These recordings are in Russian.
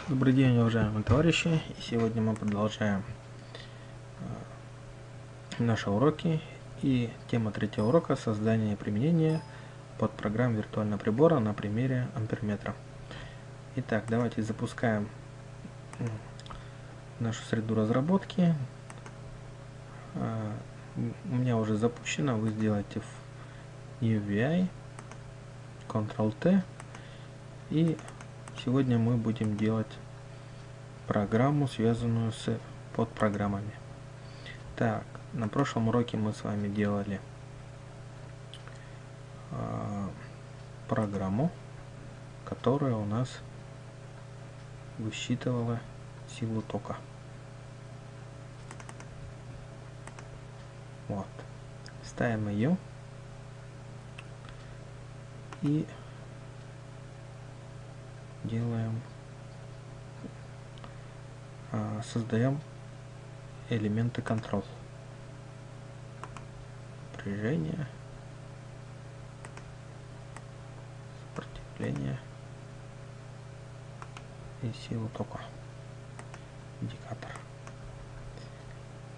Добрый день, уважаемые товарищи, и сегодня мы продолжаем наши уроки, и тема третьего урока — создание и применение подпрограмм виртуального прибора на примере амперметра. Итак, давайте запускаем нашу среду разработки. У меня уже запущено, вы сделаете в UVI, Ctrl-T, и сегодня мы будем делать программу, связанную с подпрограммами. Так, на прошлом уроке мы с вами делали программу, которая у нас высчитывала силу тока. Вот. Ставим ее и делаем, создаем элементы control. Напряжение, сопротивление и силу тока. Индикатор.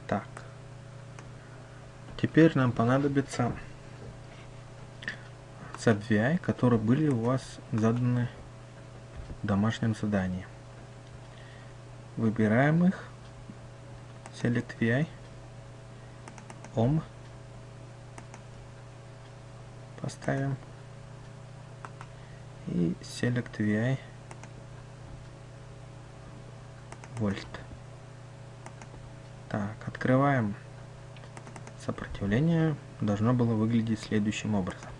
Так. Теперь нам понадобится subVI, которые были у вас заданы в домашнем задании. Выбираем их. Select VI. Ohm. Поставим. И Select VI. Вольт. Так, открываем. Сопротивление должно было выглядеть следующим образом.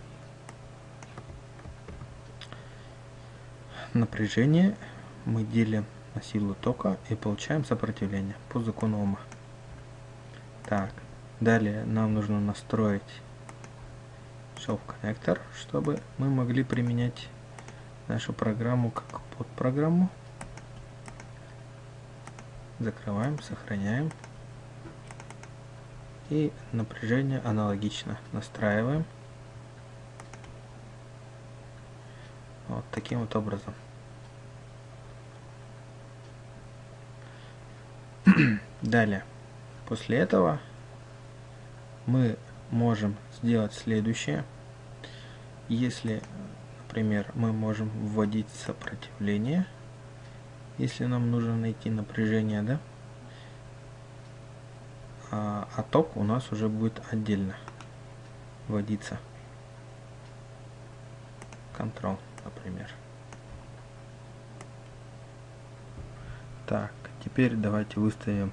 Напряжение мы делим на силу тока и получаем сопротивление по закону Ома. Так, далее нам нужно настроить Shelf Connector, чтобы мы могли применять нашу программу как подпрограмму. Закрываем, сохраняем. И напряжение аналогично настраиваем. Вот таким вот образом. Далее, после этого мы можем сделать следующее. Если, например, мы можем вводить сопротивление, если нам нужно найти напряжение, да, а ток у нас уже будет отдельно вводиться. Control, например. Так, теперь давайте выставим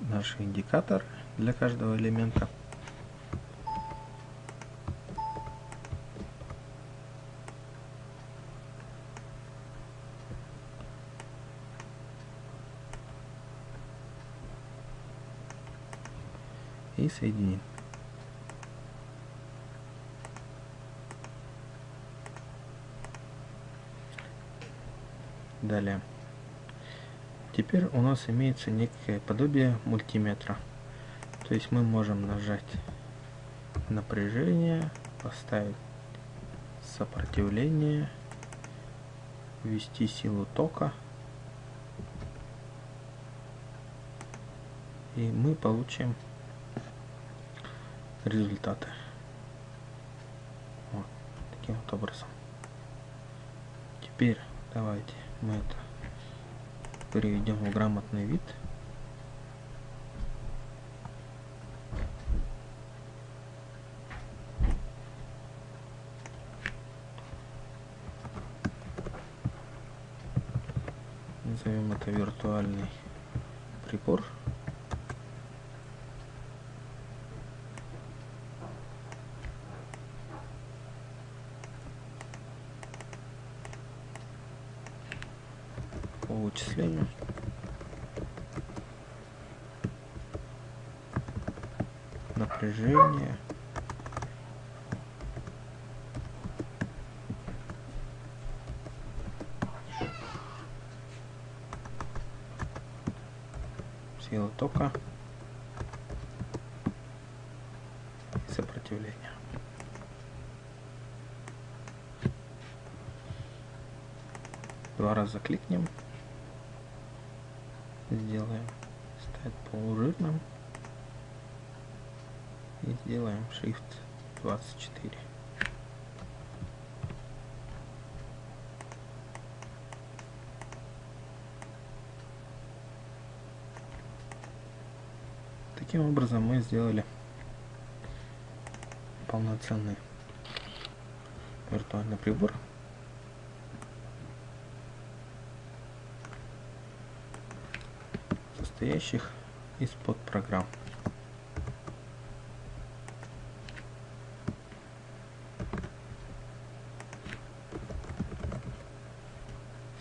наш индикатор для каждого элемента. И соединим. Далее. Теперь у нас имеется некое подобие мультиметра. То есть мы можем нажать напряжение, поставить сопротивление, ввести силу тока. И мы получим результаты. Вот таким вот образом. Теперь давайте мы это переведем в грамотный вид. Назовем это виртуальный прибор. По вычислению. Напряжение. Сила тока. И сопротивление. 2 раза кликнем, сделаем стать полужирным и сделаем Shift 24. Таким образом мы сделали полноценный виртуальный прибор, состоящих из подпрограмм.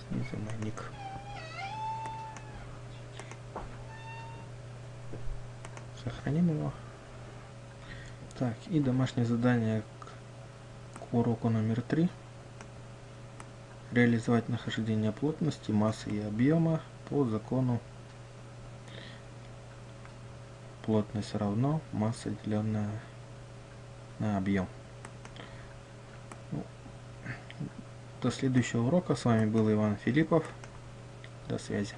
Снизу мой ник. Сохраним его. Так, и домашнее задание к уроку номер 3. Реализовать нахождение плотности, массы и объема по закону плотность равно масса, деленная на объем. До следующего урока. С вами был Иван Филиппов. До связи.